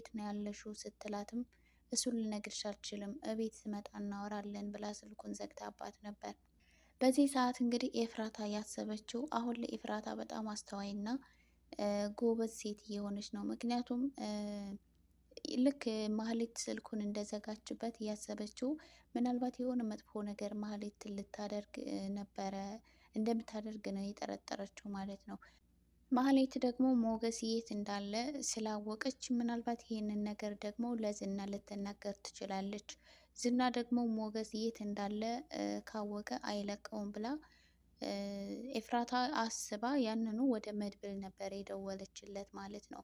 የት ነው ያለሽው ስትላትም እሱን ልነግርሽ አልችልም፣ እቤት ስመጣ እናወራለን ብላ ስልኩን ዘግታባት ነበር። በዚህ ሰዓት እንግዲህ ኤፍራታ ያሰበችው አሁን ላይ ኤፍራታ በጣም አስተዋይና ጎበዝ ሴት እየሆነች ነው። ምክንያቱም ልክ ማህሌት ስልኩን እንደዘጋችበት እያሰበችው ምናልባት የሆነ መጥፎ ነገር ማህሌት ልታደርግ ነበረ እንደምታደርግ ነው የጠረጠረችው ማለት ነው። ማህሌት ደግሞ ሞገስ የት እንዳለ ስላወቀች ምናልባት ይሄንን ነገር ደግሞ ለዝና ልትናገር ትችላለች። ዝና ደግሞ ሞገስ የት እንዳለ ካወቀ አይለቀውም ብላ ኤፍራታ አስባ ያንኑ ወደ መድብል ነበር የደወለችለት ማለት ነው።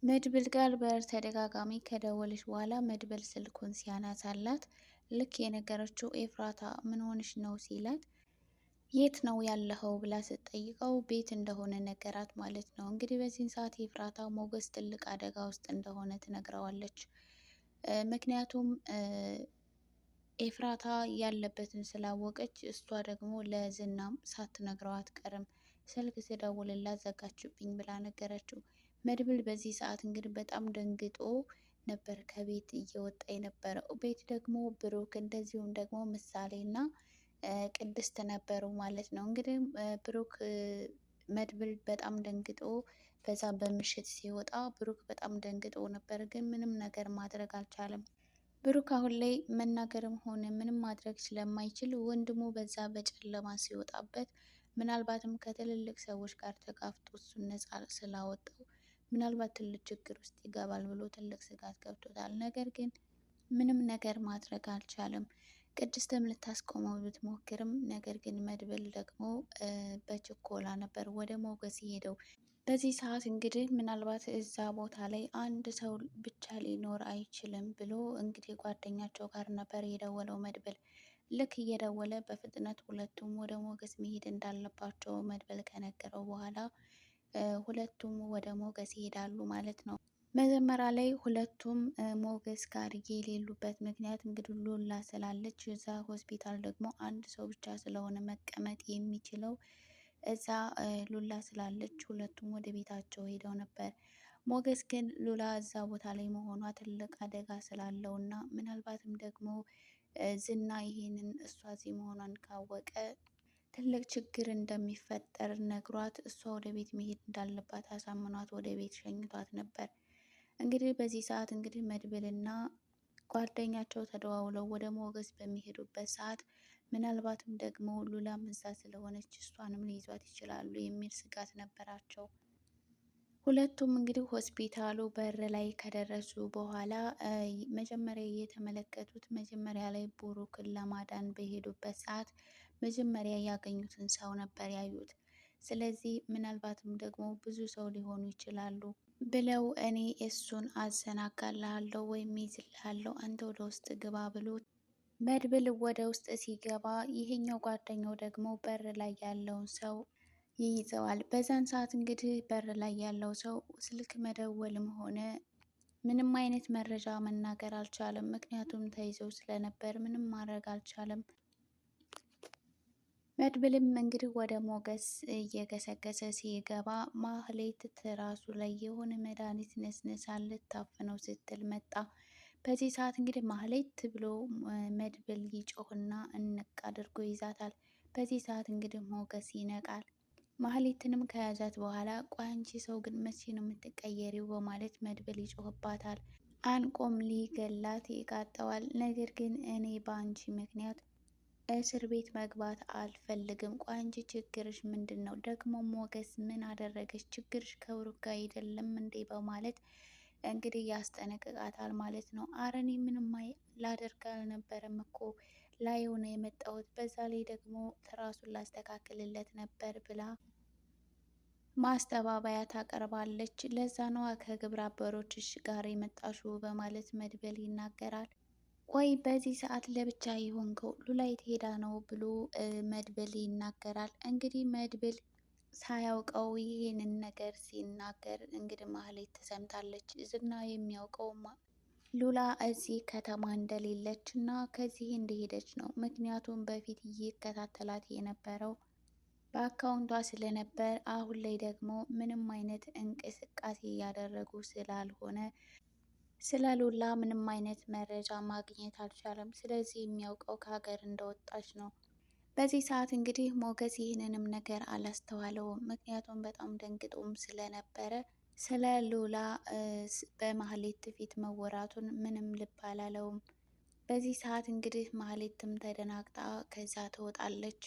መድብል ጋር በተደጋጋሚ ከደወለች በኋላ መድብል ስልኩን ሲያነሳላት ልክ የነገረችው ኤፍራታ ምን ሆንሽ ነው ሲላት የት ነው ያለኸው ብላ ስትጠይቀው ቤት እንደሆነ ነገራት ማለት ነው። እንግዲህ በዚህን ሰዓት ኤፍራታ ሞገስ ትልቅ አደጋ ውስጥ እንደሆነ ትነግረዋለች። ምክንያቱም ኤፍራታ ያለበትን ስላወቀች እሷ ደግሞ ለዝናም ሳትነግረው አትቀርም። ስልክ ስደውልላት ዘጋችብኝ ብላ ነገረችው። መድብል በዚህ ሰዓት እንግዲህ በጣም ደንግጦ ነበር ከቤት እየወጣ የነበረው። ቤት ደግሞ ብሩክ እንደዚሁም ደግሞ ምሳሌና ቅድስት ነበሩ ማለት ነው። እንግዲህ ብሩክ መድብል በጣም ደንግጦ በዛ በምሽት ሲወጣ ብሩክ በጣም ደንግጦ ነበር፣ ግን ምንም ነገር ማድረግ አልቻለም። ብሩክ አሁን ላይ መናገርም ሆነ ምንም ማድረግ ስለማይችል ወንድሙ በዛ በጨለማ ሲወጣበት ምናልባትም ከትልልቅ ሰዎች ጋር ተጋፍጦ እሱን ነፃ ስላወጣው ምናልባት ትልቅ ችግር ውስጥ ይገባል ብሎ ትልቅ ስጋት ገብቶታል። ነገር ግን ምንም ነገር ማድረግ አልቻለም። ቅድስትም ልታስቆመው ብትሞክርም ነገር ግን መድብል ደግሞ በችኮላ ነበር ወደ ሞገስ የሄደው። በዚህ ሰዓት እንግዲህ ምናልባት እዛ ቦታ ላይ አንድ ሰው ብቻ ሊኖር አይችልም ብሎ እንግዲህ ጓደኛቸው ጋር ነበር የደወለው መድብል። ልክ እየደወለ በፍጥነት ሁለቱም ወደ ሞገስ መሄድ እንዳለባቸው መድብል ከነገረው በኋላ ሁለቱም ወደ ሞገስ ይሄዳሉ ማለት ነው። መጀመሪያ ላይ ሁለቱም ሞገስ ጋር የሌሉበት ምክንያት እንግዲህ ሉላ ስላለች፣ እዛ ሆስፒታል ደግሞ አንድ ሰው ብቻ ስለሆነ መቀመጥ የሚችለው እዛ ሉላ ስላለች ሁለቱም ወደ ቤታቸው ሄደው ነበር። ሞገስ ግን ሉላ እዛ ቦታ ላይ መሆኗ ትልቅ አደጋ ስላለው እና ምናልባትም ደግሞ ዝና ይሄንን እሷ እዚህ መሆኗን ካወቀ ትልቅ ችግር እንደሚፈጠር ነግሯት እሷ ወደ ቤት መሄድ እንዳለባት አሳምኗት ወደ ቤት ሸኝቷት ነበር። እንግዲህ በዚህ ሰዓት እንግዲህ መድብልና ጓደኛቸው ተደዋውለው ወደ ሞገስ በሚሄዱበት ሰዓት ምናልባትም ደግሞ ሉላም እዛ ስለሆነች እሷንም ሊይዟት ይችላሉ የሚል ስጋት ነበራቸው። ሁለቱም እንግዲህ ሆስፒታሉ በር ላይ ከደረሱ በኋላ መጀመሪያ የተመለከቱት መጀመሪያ ላይ ብሩክን ለማዳን በሄዱበት ሰዓት መጀመሪያ ያገኙትን ሰው ነበር ያዩት። ስለዚህ ምናልባትም ደግሞ ብዙ ሰው ሊሆኑ ይችላሉ ብለው እኔ እሱን አዘናጋልሃለሁ ወይም ይዝልሃለሁ አንተ ወደ ውስጥ ግባ ብሎ መድብል ወደ ውስጥ ሲገባ ይሄኛው ጓደኛው ደግሞ በር ላይ ያለውን ሰው ይይዘዋል። በዛን ሰዓት እንግዲህ በር ላይ ያለው ሰው ስልክ መደወልም ሆነ ምንም አይነት መረጃ መናገር አልቻለም። ምክንያቱም ተይዘው ስለነበር ምንም ማድረግ አልቻለም። መድብልም እንግዲህ ወደ ሞገስ እየገሰገሰ ሲገባ ማህሌት ትራሱ ላይ የሆነ መድኃኒት ነስነሳ ልታፍነው ስትል መጣ። በዚህ ሰዓት እንግዲህ ማህሌት ብሎ መድብል ይጮህና እንቅ አድርጎ ይዛታል። በዚህ ሰዓት እንግዲህ ሞገስ ይነቃል። ማህሌትንም ከያዛት በኋላ ቆይ አንቺ ሰው ግን መቼ ነው የምትቀየሪው? በማለት መድብል ይጮህባታል። አንቆም ሊገላት ይቃጠዋል። ነገር ግን እኔ በአንቺ ምክንያት እስር ቤት መግባት አልፈልግም። ቆይ አንቺ ችግርሽ ምንድን ነው? ደግሞ ሞገስ ምን አደረገች? ችግርሽ ከብሩክ ጋር አይደለም እንዴ? በማለት እንግዲህ ያስጠነቅቃታል ማለት ነው። አረ እኔ ምንም ላደርግ አልነበረም እኮ ላየው ነው የመጣሁት። በዛ ላይ ደግሞ ትራሱን ላስተካክልለት ነበር ብላ ማስተባበያ ታቀርባለች። ለዛ ነዋ ከግብረ አበሮችሽ ጋር የመጣሽው በማለት መድብል ይናገራል። ቆይ በዚህ ሰዓት ለብቻ የሆንከው ሉላ የት ሄዳ ነው ብሎ መድብል ይናገራል። እንግዲህ መድብል ሳያውቀው ይሄንን ነገር ሲናገር እንግዲህ ማህሌት ተሰምታለች። ዝና የሚያውቀው ሉላ እዚህ ከተማ እንደሌለች እና ከዚህ እንደሄደች ነው። ምክንያቱም በፊት እየተከታተላት የነበረው በአካውንቷ ስለነበር አሁን ላይ ደግሞ ምንም አይነት እንቅስቃሴ እያደረጉ ስላልሆነ ስለ ሉላ ምንም አይነት መረጃ ማግኘት አልቻለም። ስለዚህ የሚያውቀው ከሀገር እንደወጣች ነው። በዚህ ሰዓት እንግዲህ ሞገስ ይህንንም ነገር አላስተዋለውም። ምክንያቱም በጣም ደንግጦም ስለነበረ ስለ ሉላ በማህሌት ፊት መወራቱን ምንም ልብ አላለውም። በዚህ ሰዓት እንግዲህ ማህሌትም ተደናግጣ ከዛ ትወጣለች።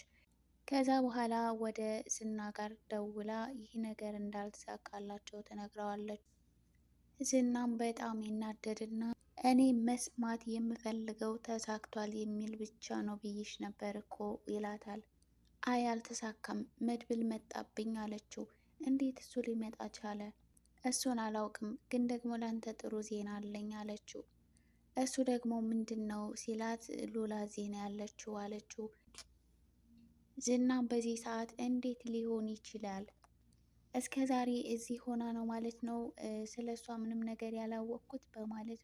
ከዛ በኋላ ወደ ዝና ጋር ደውላ ይህ ነገር እንዳልተሳካላቸው ትነግረዋለች። ዝናም በጣም ይናደድና እኔ መስማት የምፈልገው ተሳክቷል የሚል ብቻ ነው ብይሽ ነበር እኮ ይላታል። አይ አልተሳካም፣ መድብል መጣብኝ አለችው። እንዴት እሱ ሊመጣ ቻለ? እሱን አላውቅም፣ ግን ደግሞ ላንተ ጥሩ ዜና አለኝ አለችው። እሱ ደግሞ ምንድን ነው ሲላት፣ ሉላ ዜና ያለችው አለችው። ዝናም በዚህ ሰዓት እንዴት ሊሆን ይችላል? እስከ ዛሬ እዚህ ሆና ነው ማለት ነው ስለ እሷ ምንም ነገር ያላወቅኩት በማለት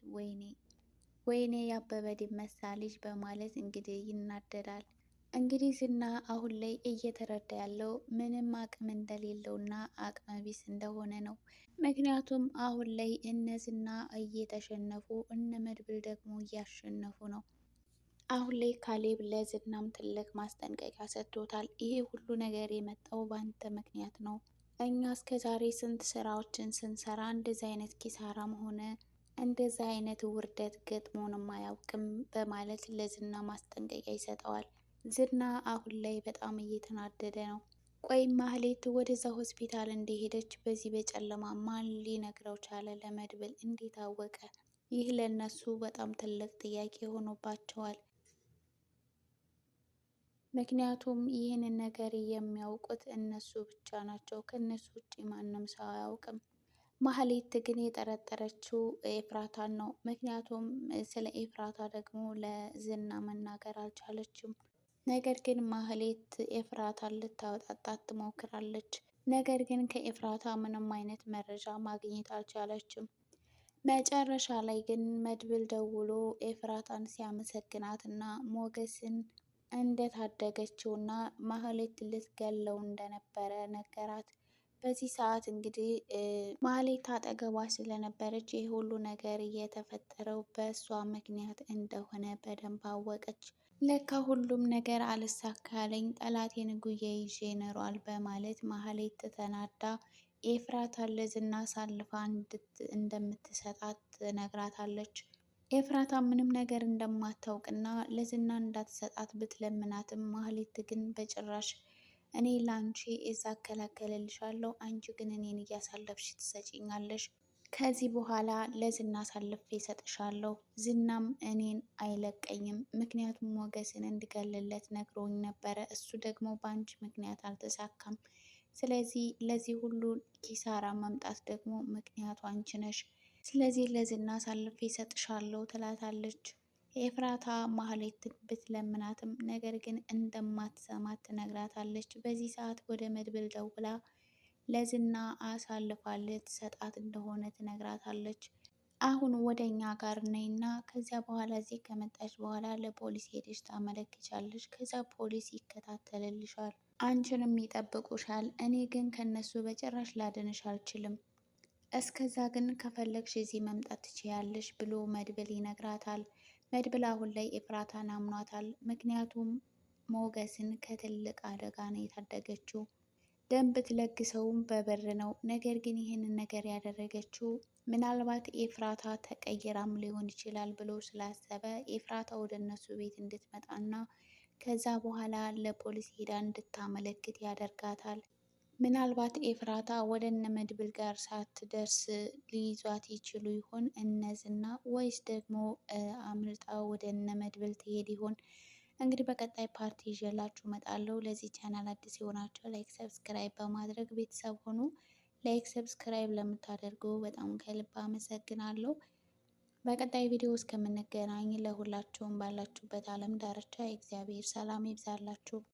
ወይኔ ያበበ ድመሳ ልጅ በማለት እንግዲህ ይናደዳል። እንግዲህ ዝና አሁን ላይ እየተረዳ ያለው ምንም አቅም እንደሌለውና አቅመ ቢስ እንደሆነ ነው። ምክንያቱም አሁን ላይ እነ ዝና እየተሸነፉ እነ መድብል ደግሞ እያሸነፉ ነው። አሁን ላይ ካሌብ ለዝናም ትልቅ ማስጠንቀቂያ ሰጥቶታል። ይሄ ሁሉ ነገር የመጣው በአንተ ምክንያት ነው። እኛ እስከ ዛሬ ስንት ስራዎችን ስንሰራ እንደዚህ አይነት ኪሳራም ሆነ እንደዚህ አይነት ውርደት ገጥሞንም አያውቅም በማለት ለዝና ማስጠንቀቂያ ይሰጠዋል። ዝና አሁን ላይ በጣም እየተናደደ ነው። ቆይ ማህሌት ወደዛ ሆስፒታል እንደሄደች በዚህ በጨለማ ማን ሊነግረው ቻለ? ለመድብል እንዴት አወቀ? ይህ ለነሱ በጣም ትልቅ ጥያቄ ሆኖባቸዋል። ምክንያቱም ይህንን ነገር የሚያውቁት እነሱ ብቻ ናቸው። ከእነሱ ውጭ ማንም ሰው አያውቅም። ማህሌት ግን የጠረጠረችው ኤፍራታን ነው። ምክንያቱም ስለ ኤፍራታ ደግሞ ለዝና መናገር አልቻለችም። ነገር ግን ማህሌት ኤፍራታን ልታወጣጣት ትሞክራለች። ነገር ግን ከኤፍራታ ምንም አይነት መረጃ ማግኘት አልቻለችም። መጨረሻ ላይ ግን መድብል ደውሎ ኤፍራታን ሲያመሰግናት እና ሞገስን እንደታደገችው እና ማህሌት ልትገለው እንደነበረ ነገራት። በዚህ ሰዓት እንግዲህ ማህሌት አጠገቧ ስለነበረች ይህ ሁሉ ነገር እየተፈጠረው በእሷ ምክንያት እንደሆነ በደንብ አወቀች። ለካ ሁሉም ነገር አልሳካለኝ፣ ጠላቴን ጉያ ይዤ ኖሯል በማለት ማህሌት ተናዳ ኤፍራታን ለዝና አሳልፋ እንደምትሰጣት ነግራታለች። ኤፍራታ ምንም ነገር እንደማታውቅና ለዝና እንዳትሰጣት ብትለምናትም ማህሌት ግን በጭራሽ እኔ ለአንቺ እዛ እከላከልልሻለሁ፣ አንቺ ግን እኔን እያሳለፍሽ ትሰጪኛለሽ። ከዚህ በኋላ ለዝና አሳልፌ እሰጥሻለሁ። ዝናም እኔን አይለቀኝም፣ ምክንያቱም ሞገስን እንድገልለት ነግሮኝ ነበረ። እሱ ደግሞ በአንቺ ምክንያት አልተሳካም። ስለዚህ ለዚህ ሁሉ ኪሳራ መምጣት ደግሞ ምክንያቱ አንቺ ነሽ። ስለዚህ ለዝና አሳልፌ እሰጥሻለሁ ትላታለች። ኤፍራታ ማህሌትን ብትለምናትም ነገር ግን እንደማትሰማት ትነግራታለች። በዚህ ሰዓት ወደ መድብል ደውላ ለዝና አሳልፋ ልትሰጣት እንደሆነ ትነግራታለች። አሁን ወደ እኛ ጋር ነይና ከዚያ በኋላ እዚህ ከመጣች በኋላ ለፖሊስ ሄደሽ ታመለክቻለሽ። ከዛ ፖሊስ ይከታተልልሻል፣ አንቺንም ይጠብቁሻል። እኔ ግን ከነሱ በጭራሽ ላድንሽ አልችልም። እስከዛ ግን ከፈለግሽ እዚህ መምጣት ትችያለሽ ብሎ መድብል ይነግራታል። መድብል አሁን ላይ ኤፍራታን አምኗታል። ምክንያቱም ሞገስን ከትልቅ አደጋ ነው የታደገችው። ደም ብትለግሰውም በበር ነው። ነገር ግን ይህንን ነገር ያደረገችው ምናልባት ኤፍራታ ተቀይራም ሊሆን ይችላል ብሎ ስላሰበ ኤፍራታ ወደ እነሱ ቤት እንድትመጣና ከዛ በኋላ ለፖሊስ ሄዳ እንድታመለክት ያደርጋታል። ምናልባት ኤፍራታ ወደ እነ መድብል ጋር ሳትደርስ ሊይዟት ይችሉ ይሆን እነዝና፣ ወይስ ደግሞ አምልጣ ወደ እነ መድብል ትሄድ ይሆን? እንግዲህ በቀጣይ ፓርቲ ይዤላችሁ እመጣለሁ። ለዚህ ቻናል አዲስ የሆናችሁ ላይክ፣ ሰብስክራይብ በማድረግ ቤተሰብ ሁኑ። ላይክ ሰብስክራይብ ለምታደርጉ በጣም ከልብ አመሰግናለሁ። በቀጣይ ቪዲዮ እስከምንገናኝ ለሁላችሁም ባላችሁበት ዓለም ዳርቻ የእግዚአብሔር ሰላም ይብዛላችሁ።